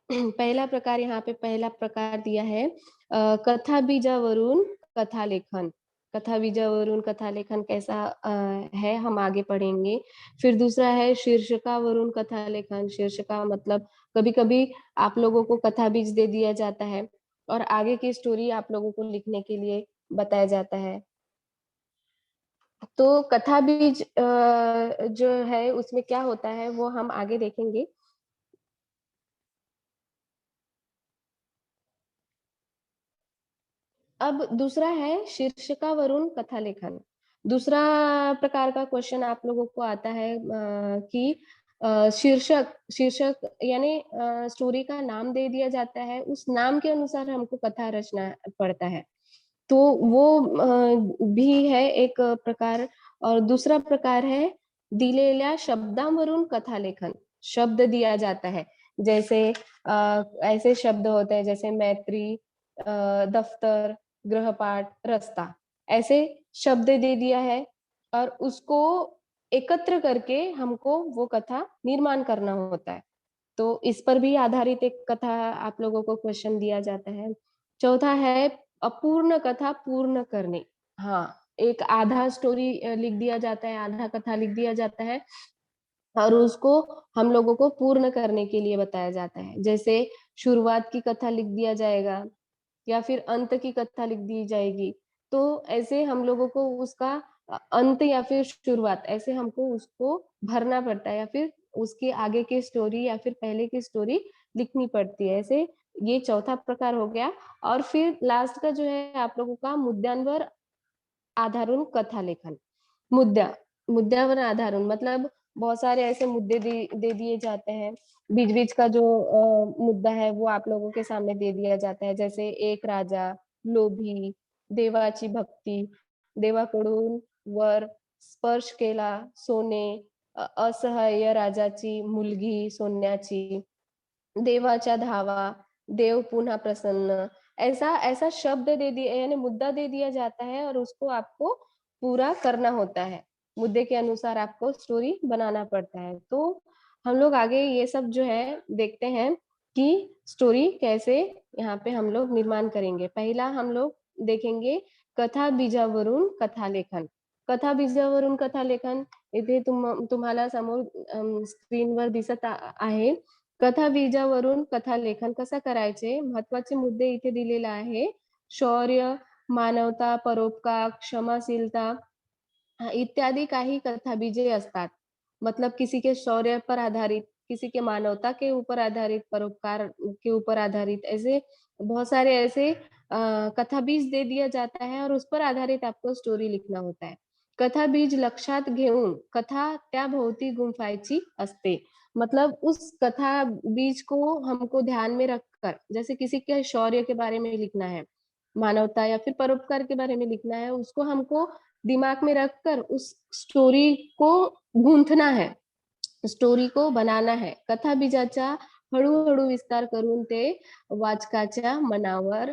Speaker 1: पहला प्रकार यहाँ पे पहला प्रकार दिया है कथा बीजावरून कथा लेखन. कथा बीजावरून कथा लेखन कैसा है हम आगे पढ़ेंगे. फिर दूसरा है शीर्षकावरून कथा लेखन. शीर्षका मतलब कभी-कभी आप लोगों को कथा बीज दे दिया जाता है और आगे की स्टोरी आप लोगों को लिखने के लिए बताया जाता है. तो कथा बीज जो है उसमें क्या होता है वो हम आगे देखेंगे. अब दूसरा है शीर्षकावरून कथा लेखन. दूसरा प्रकार का क्वेश्चन आप लोगों को आता है कि शीर्षक शीर्षक यानी स्टोरी का नाम दे दिया जाता है, उस नाम के अनुसार हमको कथा रचना पड़ता है. तो वो भी है एक प्रकार. और दूसरा प्रकार है दिलेल्या शब्दांवरून कथालेखन. शब्द दिया जाता है. जैसे ऐसे शब्द होते हैं जैसे मैत्री, दफ्तर, गृहपाठ, रास्ता. ऐसे शब्द दे दिया है और उसको एकत्र करके हमको वो कथा निर्माण करना होता है. तो इस पर भी आधारित एक कथा आप लोगों को क्वेश्चन दिया जाता है. चौथा है अपूर्ण कथा पूर्ण करने. हाँ, एक आधा स्टोरी लिख दिया जाता है, आधा कथा लिख दिया जाता है और उसको हम लोगों को पूर्ण करने के लिए बताया जाता है। जैसे शुरुआत की कथा लिख दिया जाएगा या फिर अंत की कथा लिख दी जाएगी। तो ऐसे हम लोगों को उसका अंत या फिर शुरुआत ऐसे हमको उसको भरना पड़ता है, या फिर उसके आगे की स्टोरी या फिर पहले की स्टोरी लिखनी पड़ती है। ऐसे ये चौथा प्रकार हो गया। और फिर लास्ट का जो है आप लोगों का मुद्द्यांवर आधारून कथा लेखन। मुद्दा मुद्द्यावर आधारून मतलब बहुत सारे ऐसे मुद्दे दे दिए जाते हैं। बीच-बीच का जो मुद्दा है वो आप लोगों के सामने दे दिया जाता है। जैसे एक राजा, लोभी, देवाची भक्ती, देवाकडून वर स्पर्श केला, सोने, असहाय्य राजाची मुलगी सोन्याची, देवाच्या धावा, देव पुन्हा प्रसन्न, ऐसा ऐसा शब्द दे दिए यानी मुद्दा दे दिया जाता है और उसको आपको पूरा करना होता है। मुद्दे के अनुसार आपको स्टोरी बनाना पड़ता है। तो हम लोग आगे ये सब जो है देखते हैं कि स्टोरी कैसे यहाँ पे हम लोग निर्माण करेंगे। पहिला हम लोग देखेंगे कथा बीजावरून कथालेखन। कथा बीजावरून कथालेखन इथे तुम्हाला समोर स्क्रीनवर दिसत आहे. कथा बीजावरून कथालेखन कसं करायचे? महत्त्वाचे मुद्दे इथे दिलेला आहे. शौर्य, मानवता, परोपकार, क्षमाशीलता इत्यादि काही कथा बीजे असतात। मतलब किसी के शौर्य पर आधारित, किसी के मानवता के ऊपर आधारित, परोपकार के ऊपर आधारित, ऐसे बहुत सारे ऐसे कथा बीज दे दिया जाता है और उस पर आधारित आपको स्टोरी लिखना होता है। कथा बीज लक्षात घेऊन कथा त्याभोवती गुंफायची असते। मतलब उस कथा बीज को हमको ध्यान में रखकर, जैसे किसी के शौर्य के बारे में लिखना है, मानवता या फिर परोपकार के बारे में लिखना है, उसको हमको दिमाग में रखकर उस स्टोरी को गूंथना है, स्टोरी को बनाना है. कथाबीजाचा हळू-हळू विस्तार करून ते वाचकाच्या मनावर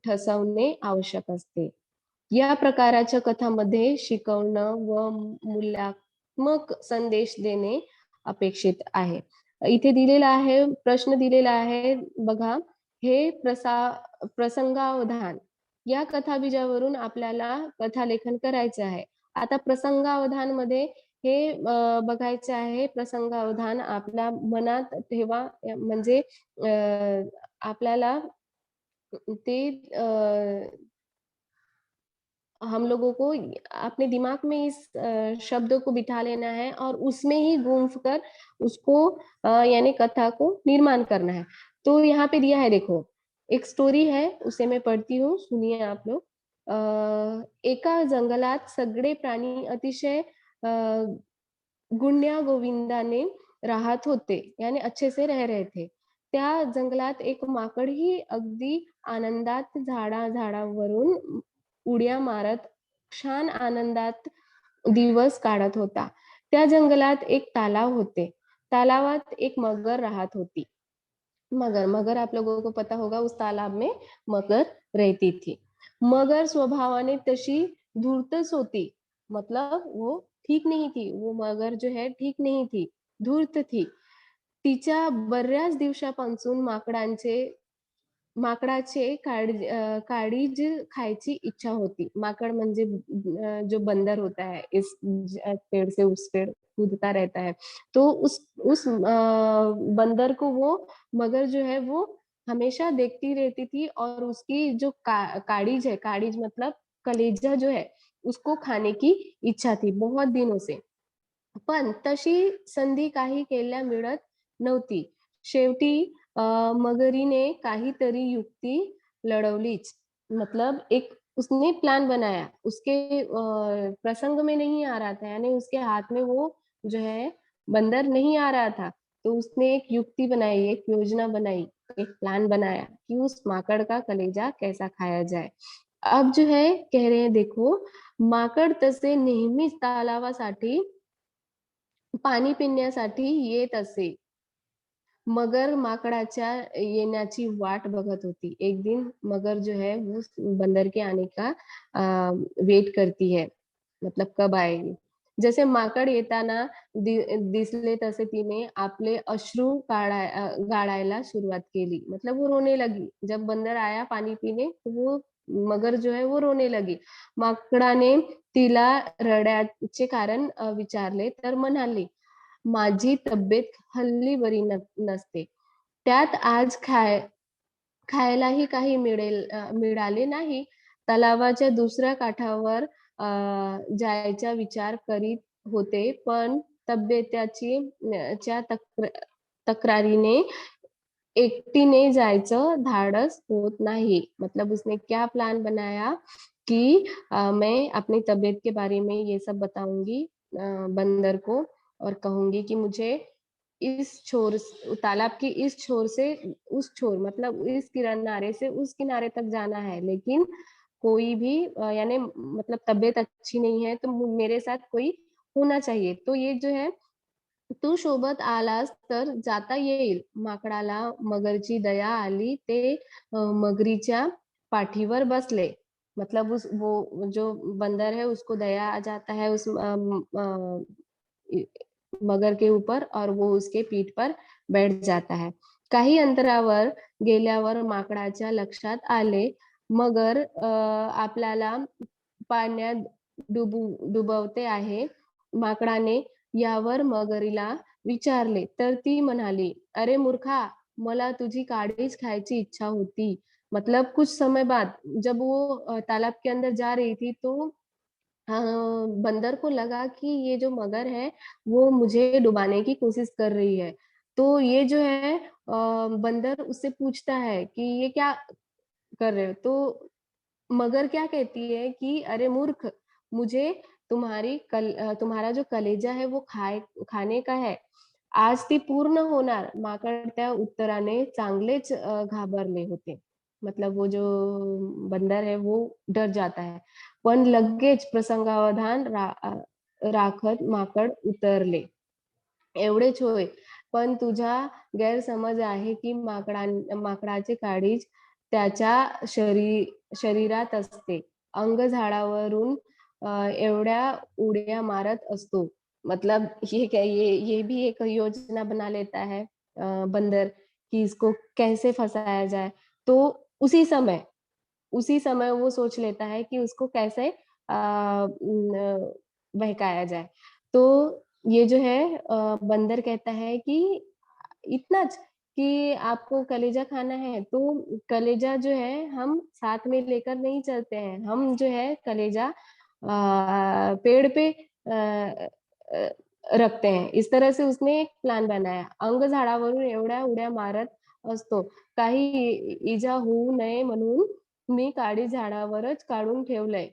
Speaker 1: ठसवणे आवश्यक असते. या प्रकारच्या कथामध्ये शिकवणं व मूल्यात्मक संदेश देणे अपेक्षित आहे. इथे दिलेला आहे, प्रश्न दिलेला आहे बघा, हे प्रसंगावधान या कथाबीजावरून आपल्याला कथालेखन करायचं आहे. आता प्रसंगावधानमध्ये हे बघायचं आहे. प्रसंगावधान आपल्या मनात ठेवा म्हणजे आपल्याला ते हम लोगों को अपने दिमाग में इस शब्द को बिठा लेना है और उसमें ही गूँथ कर उसको यानी कथा को निर्माण करना है। तो यहाँ पे दिया है देखो, एक स्टोरी है उसे मैं पढ़ती हूँ, सुनिए आप लोग। एका जंगलात सगळे प्राणी अतिशय गुण्यागोविंदाने राहत होते, यानी अच्छे से रह रहे थे. त्या जंगलात एक माकडही अगदी आनंदात झाडाझाडावरून उड्या मारत छान आनंदात दिवस काढत होता. त्या जंगलात एक तालाव होते. तालावात एक मगर राहत होती. मगर, मगर आप लोगों को पता होगा उस तालाब में मगर रहती थी. मगर स्वभावाने तशी धूर्तच होती. मतलब वो ठीक नहीं थी. वो मगर जो है ठीक नहीं थी, धूर्त थी. तिच्या बऱ्याच दिवसापासून माकडाचे काडीज खायची इच्छा होती. माकड़ म्हणजे जो बंदर होता है, इस पेड़ से उस पेड़ कूदता रहता है. तो उस बंदर को वो मगर जो है वो हमेशा देखती रहती थी और उसकी जो काडीज है, काडीज मतलब कलेजा जो है, उसको खाने की इच्छा थी बहुत दिनों से. पण तशी संधी काही केल्या मिळत नव्हती. शेवटी मगरीने काहीतरी युक्ती लढवलीच. मतलब एक उसने प्लान बनाया. उसके प्रसंग में नहीं आ रहा था, यानी उसके हाथ में वो जो है बंदर नहीं आ रहा था. तो उसने एक युक्ति बनाई, एक योजना बनाई, एक प्लान बनाया कि उस माकड़ का कलेजा कैसा खाया जाए. अब जो है कह रहे हैं देखो, माकड तसे नेहमीच तलावासाठी पाणी पिण्यासाठी येत असे. मगर माकड़ाच्या येण्याची वाट बघत होती. एक दिन मगर जो है वो बंदर के आने का वेट करती है, मतलब कब आएगी. जसे माकड येताना दिसले तसे तिने आपले अश्रू गाळायला सुरुवात केली. मतलब वो रोने लगी. जब बंदर आया पानी पीने, तो वो मगर जो है वो रोने लगी. माकडाने तिला रडण्याचे कारण विचारले तर म्हणाली, माझी तब्येत हल्ली बरी नसते. त्यात आज खायलाही काही मिळाले नाही. तलावाच्या दुसऱ्या काठावर जायचा विचार करीत होते, पण तब्येतीची च्या तक्रारीने एकटीने जायचं धाडस होत नहीं। मतलब उसने क्या प्लान बनाया कि मैं अपनी तबीयत के बारे में ये सब बताऊंगी बंदर को, और कहूंगी कि मुझे इस छोर तालाब की इस छोर से उस छोर, मतलब इस किनारे से उस किनारे तक जाना है, लेकिन कोई भी यानी मतलब तबीयत अच्छी नहीं है, तो मेरे साथ कोई होना चाहिए। तो ये जो है, तू सोबत आलास तर जाता येईल। माकडाला मगरची दया आली, ते मगरीच्या पाठीवर बसले। मतलब उस वो जो बंदर है उसको दया आ जाता है उस मगर के ऊपर, और वो उसके पीठ पर बैठ जाता है। काही अंतरावर गेल्यावर माकडाच्या लक्षात आले, मगर आपल्याला पाण्यात डुबवते आहे। माकडाने यावर मगरीला विचारले, तर ती म्हणाली, अरे मूर्खा, मला तुझी काडीच खायची इच्छा होती। मतलब कुछ समय बाद जब वो तालाब के अंदर जा रही थी, तो बंदर को लगा कि ये जो मगर है वो मुझे डुबाने की कोशिश कर रही है। तो ये जो है बंदर उससे पूछता है कि ये क्या कर रहे हो? तो मगर क्या कहती है कि अरे मूर्ख, मुझे तुम्हारा जो कलेजा है वो खाने का है। आज ती पूर्ण होणार। माकड त्या उत्तराने चांगलेच घाबरले होते। मतलब वो जो बंदर है वो डर जाता है। पण लगेच प्रसंगावधान राखत माकड उतरले। एवढेच होय, पण तुझा गैरसमज आहे की माकडाचे काळीज त्याच्या शरीरात असते। अंग झाडावरून एवढ्या उड्या मारत असतो। मतलब ये भी एक योजना बना लेता है बंदर, कि इसको कैसे फंसाया जाए। तो उसी समय उसी समय वो सोच लेता है कि उसको कैसे बहकाया जाए। तो ये जो है बंदर कहता है कि इतनाच कि आपको कलेजा खाना है, तो कलेजा जो है हम साथ में लेकर नहीं चलते हैं। हम जो है कलेजा पेड़ पे अ, रखते हैं। इस तरह से उसने एक प्लान बनाया। अंग झाडावरून एवढ्या उड्या मारत असतो, काही इजा होऊ नये म्हणून मी काडी झाडावरच काढून ठेवलंय।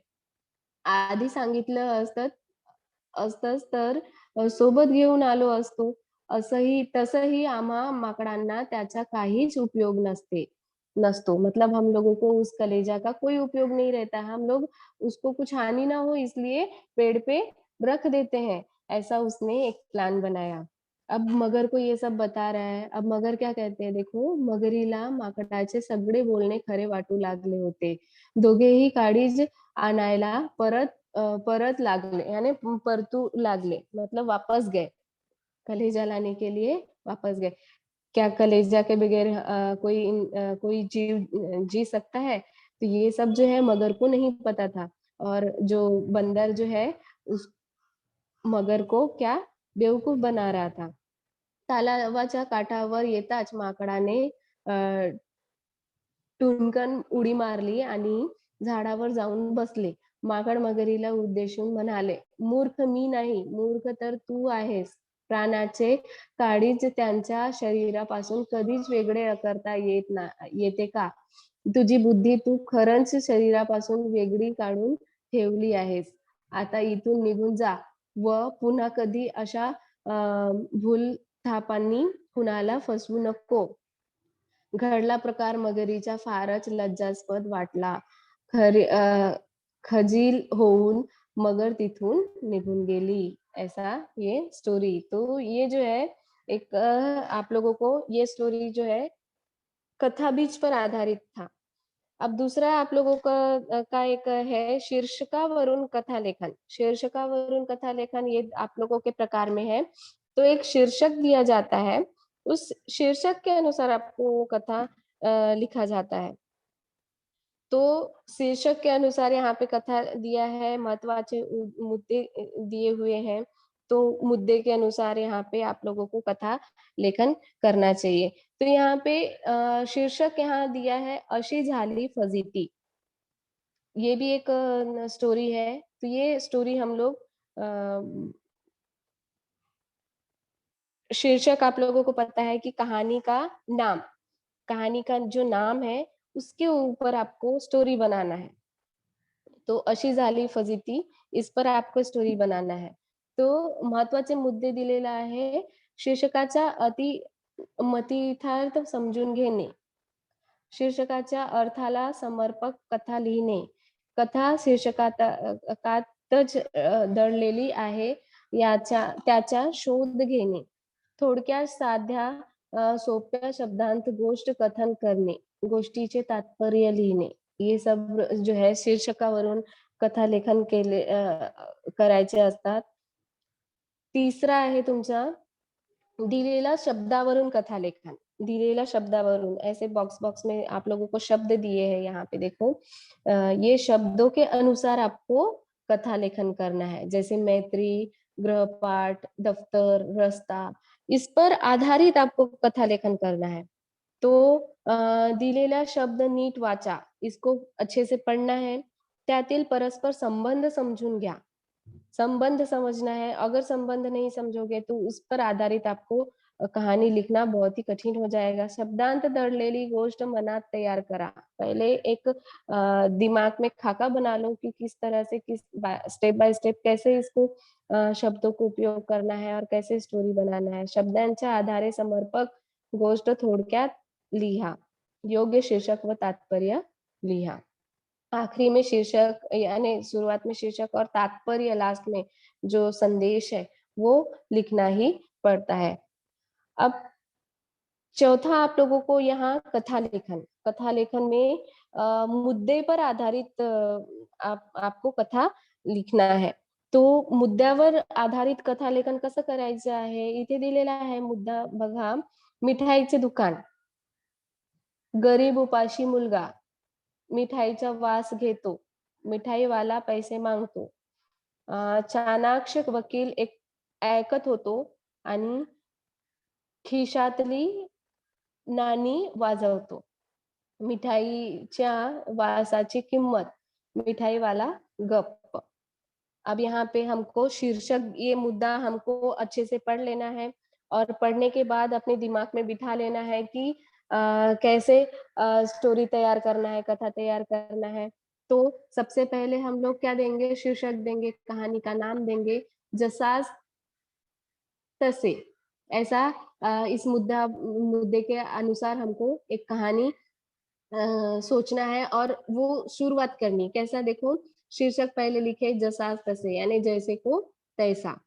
Speaker 1: आधी सांगितलं असतंच तर सोबत घेऊन आलो असतो। तसंही आम्हा माकडांना त्याचा काहीच उपयोग नसतो। मतलब हम लोगों को उस कलेजा का कोई उपयोग नहीं रहता। हम लोग उसको कुछ हानि ना हो इसलिए पेड़ पे रख देते हैं। ऐसा उसने एक प्लान बनाया। अब मगर को ये सब बता रहा है। अब मगर क्या कहते हैं देखो, मगरीला माकडाचे सगळे बोलणे खरे वाटू लागले होते। दोघेही काडीज आणायला परत लागले, यानी परतू लागले, मतलब वापस गए। कलेजा लाने के लिए वापस गए। क्या कलेजा के बगैर कोई जीव जी सकता है? तो ये सब जो है मगर को नहीं पता था, और जो बंदर जो है उस मगर को क्या बेवकूफ बना रहा था। तलावाच्या काठावर येताच माकडाने अ, टुनकन उडी मारली आणि झाडावर जाऊन बसले. माकड मगरीला उद्देशून म्हणाले, मूर्ख मी नाही, मूर्ख तर तू आहेस. प्राण्याचे काळीज त्यांच्या शरीरापासून कधीच वेगळे करता येते का? तुझी बुद्धी तू खरंच शरीरापासून वेगळी काढून ठेवली आहेस। आता इथून निघून जा व पुन्हा कधी अशा भूलथापांनी कुणाला फसवू नको। घडला प्रकार मगरीचा फारच लज्जास्पद वाटला। खजील होऊन मगर तिथून निघून गेली। ऐसा ये स्टोरी। तो ये जो है एक आप लोगों को ये स्टोरी जो है कथा बीज पर आधारित था। अब दूसरा आप लोगों का एक है शीर्षकावरून कथा लेखन। शीर्षकावरून कथा लेखन ये आप लोगों के प्रकार में है। तो एक शीर्षक दिया जाता है, उस शीर्षक के अनुसार आपको वो कथा लिखा जाता है। तो शीर्षक के अनुसार यहाँ पे कथा दिया है, महत्वाचे मुद्दे दिए हुए हैं। तो मुद्दे के अनुसार यहाँ पे आप लोगों को कथा लेखन करना चाहिए। तो यहाँ पे शीर्षक यहाँ दिया है अशी झाली फजिती। ये भी एक स्टोरी है। तो ये स्टोरी हम लोग शीर्षक आप लोगों को पता है कि नाम कहानी का जो नाम है उसके ऊपर आपको स्टोरी बनाना है। तो अशी झाली फजिती इस पर आपको स्टोरी बनाना है। तो महत्वाचे मुद्दे दिलेला आहे. शीर्षकाचा मतितार्थ समजून घेणे. शीर्षकाच्या अर्थाला समर्पक कथा लिहिणे. कथा शीर्षकातच दडलेली आहे त्याचा शोध घेणे. थोडक्यात साध्या सोप्या शब्दांत गोष्ट कथन करणे. गोष्टीचे तात्पर्य लिहिणे. ये सब जो है शीर्षकावरून कथा लेखन करायचे असतात. तिसरा आहे तुमचा दिलेला शब्दावरून कथा लेखन। दिलेला शब्दावरून ऐसे बॉक्स बॉक्स में आप लोगों को शब्द दिए हैं यहाँ पे देखो। ये शब्दों के अनुसार आपको कथा लेखन करना है। जैसे मैत्री, गृहपाठ, दफ्तर, रास्ता, इस पर आधारित आपको कथा लेखन करना है। तो दिलेला शब्द नीट वाचा, इसको अच्छे से पढ़ना है। त्यातील परस्पर संबंध समझून घ्या। संबंध समझना है। अगर संबंध नहीं समझोगे तो उस पर आधारित आपको कहानी लिखना बहुत ही कठिन हो जाएगा। शब्दांत दडलेली गोष्ट मनात तैयार करा। पहले एक दिमाग में खाका बना लो कि किस तरह से स्टेप बाय स्टेप कैसे इसको शब्दों को उपयोग करना है और कैसे स्टोरी बनाना है। शब्दांच्या आधारे समर्पक गोष्ट थोडक्यात लिहा। योग्य शीर्षक व तात्पर्य लिहा। आखिरी में शीर्षक यानी शुरुआत में शीर्षक और तात्पर्य लास्ट में जो संदेश है वो लिखना ही पड़ता है। अब चौथा आप लोगों को यहाँ कथा लेखन में मुद्दे पर आधारित आपको कथा लिखना है। तो मुद्द्यावर आधारित कथा लेखन कसं करायचं आहे इथे दिलेला आहे मुद्दा बघा. मिठाईचे दुकान, गरीब उपाशी मुलगा, मिठाईचा वास घेतो, मिठाईवाला पैसे मागतो, चाणाक्ष वकील ऐकत होतो आणि खिशातली नाणी वाजवतो. मिठाईच्या वासाची किंमत, मिठाईवाला गप्प. अब यहाँ पे हमको शीर्षक ये मुद्दा हमको अच्छे से पढ़ लेना है और पढ़ने के बाद अपने दिमाग में बिठा लेना है कि कैसे स्टोरी तैयार करना है, कथा तैयार करना है। तो सबसे पहले हम लोग क्या देंगे, शीर्षक देंगे, कहानी का नाम देंगे, जसास तसे। ऐसा इस मुद्दे के अनुसार हमको एक कहानी सोचना है और वो शुरुआत करनी कैसा देखो शीर्षक पहले लिखे जसास तसे यानी जैसे को तैसा.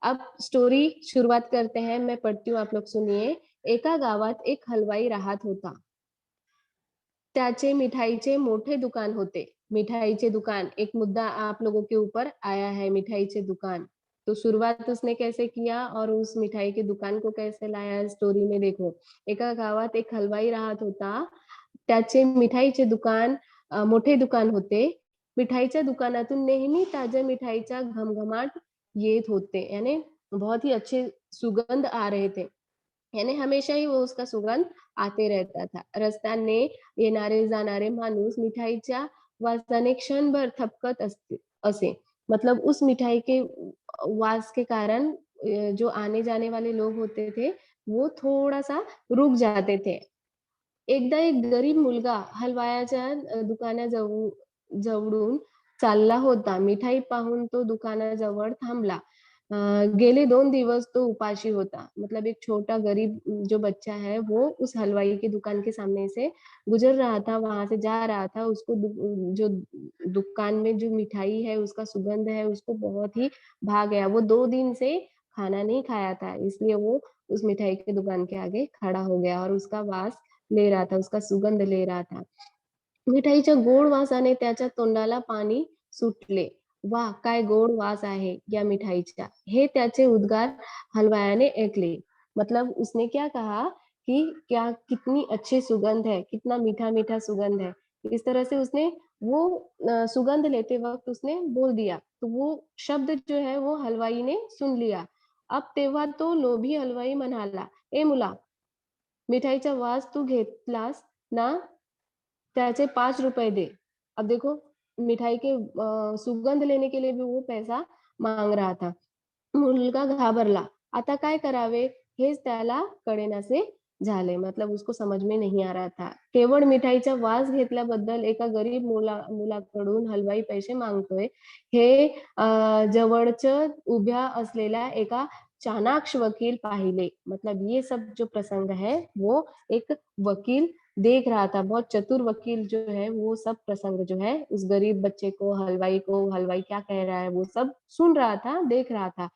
Speaker 1: अब स्टोरी शुरुआत करते हैं. मैं पढ़ती हूँ, आप लोग सुनिए. एका गावात एक हलवाई राहत होता. त्याचे मिठाईचे मोठे दुकान होते. मिठाईचे दुकान एक मुद्दा आप लोगों के ऊपर आया है. मिठाईचे दुकान तो शुरुआत उसने कैसे किया और उस मिठाई के दुकान को कैसे लाया स्टोरी में देखो. एका गावात एक हलवाई राहत होता. त्याचे मिठाईचे दुकान मोठे दुकान होते. मिठाईच्या दुकानातून नेहमी ताज्या मिठाईचा घमघमाट येत होते. यानी बहुत ही अच्छे सुगंध आ रहे थे. यानी हमेशा ही वो उसका सुगंध आते रहता था. रस्त्याने येणारे जाणारे माणूस मिठाईच्या वासाने क्षणभर थपकत असे. मतलब उस मिठाई के वास के कारण जो आने जाने वाले लोग होते थे वो थोड़ा सा रुक जाते थे. एकदा एक गरीब मुलगा हलवायाच्या जवळून चालला होता. मिठाई पाहून तो दुकानाजवळ थांबला. गेले 2 दिवस तो उपाशी होता. मतलब एक छोटा गरीब जो बच्चा है वो उस हलवाई की दुकान के सामने से गुजर रहा था, वहाँ से जा रहा था. उसको जो दुकान में जो मिठाई है उसका सुगंध है उसको बहुत ही भा गया. वो 2 दिन से खाना नहीं खाया था, इसलिए वो उस मिठाई की दुकान के आगे खड़ा हो गया और उसका वास ले रहा था, उसका सुगंध ले रहा था. मिठाईच्या गोड वासाने त्याच्या तोंडाला पाणी सुटले. वाह! काय गोड वास आहे या मिठाईचा. हे त्याचे उद्गार हलवायाने ऐकले. मतलब उसने क्या कहा कि क्या कितनी अच्छी सुगंध है, कितना मीठा-मीठा सुगंध है. इस तरह से उसने वो सुगंध लेते वक्त उसने बोल दिया, तो वो शब्द जो है वो हलवाई ने सुन लिया. अब तेव्हा तो लोभी हलवाई म्हणाला, ए मुला, मिठाईचा वास तू घेतलास ना, त्याचे 5 रुपये दे. अब देखो, मिठाई के सुगंध लेने के लिए भी वो पैसा मांग रहा था. मुलगा घाबरला. आता काय करावे हेच त्याला कळेनासे झाले. मतलब उसको समझ में नहीं आ रहा था. केवळ मिठाईचा वास घेतल्याबद्दल एका गरीब मुलाकडून हलवाई पैसे मागतोय, हे जवळच उभ्या असलेल्या एका चाणाक्ष वकील पाहिले. मतलब ये सब जो प्रसंग है वो एक वकील देख रहा था. बहुत चतुर वकील जो है वो सब प्रसंग जो है उस गरीब बच्चे को, हलवाई क्या कह रहा है वो सब सुन रहा था, देख रहा था.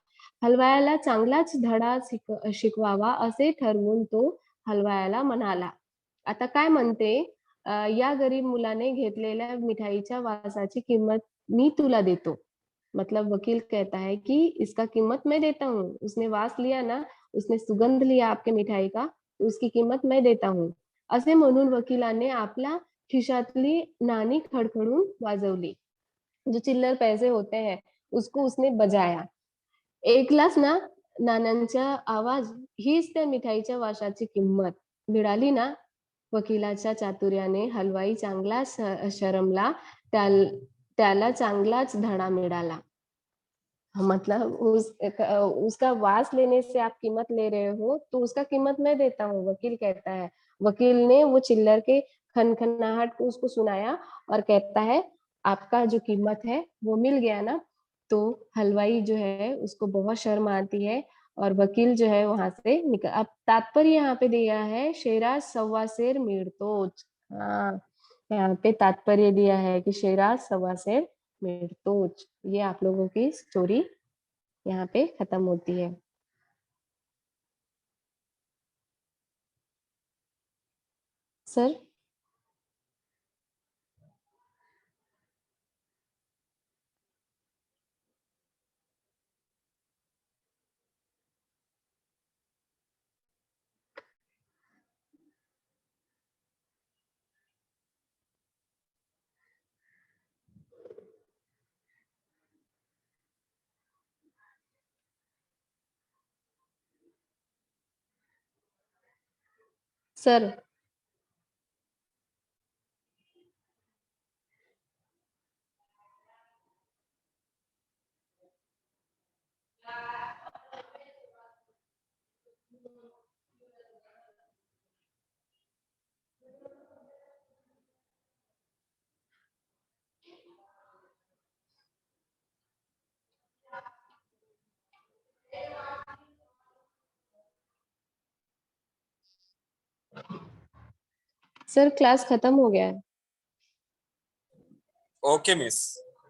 Speaker 1: हलवायाला चांगलाच धडा शिकवावा असे ठरवून तो हलवायाला म्हणाला, आता काय म्हणते, या गरीब मुलाने घेतलेल्या मिठाईच्या वासाची किंमत मी तुला देतो. मतलब वकील कहता है कि इसका कीमत मैं देता हूँ. उसने वास लिया ना, उसने सुगंध लिया आपके मिठाई का, तो उसकी किंमत मैं देता हूँ. असे म्हणून वकिलाने आपल्या खिशातली नाणी खडखडून वाजवली. जो चिल्लर पैसे होते हैं उसको उसने बजाया. ऐकलास ना नाण्यांचा आवाज, हीच त्या मिठाईच्या वासाची किंमत. मिळाली ना. वकिलाच्या चातुर्याने हलवाई चांगला शरमला. त्याला चांगलाच धडा मिळाला. मतलब उसका वास लेने से आप कीमत ले रहे हो, तो उसका कीमत मैं देता हूँ, वकील कहता है. वकील ने वो चिल्लर के खनखनाहट को उसको सुनाया और कहता है, आपका जो कीमत है वो मिल गया ना. तो हलवाई जो है उसको बहुत शर्म आती है और वकील जो है वहां से निकल. अब तात्पर्य यहाँ पे दिया है, शेरा सव्वा शेर मिळतोच. हाँ, यहाँ पे तात्पर्य दिया है कि शेरा सवा शेर मिळतोच. ये आप लोगों की स्टोरी यहाँ पे खत्म होती है. सर. सर. सर क्लास खत्म हो गया है.
Speaker 2: Okay miss.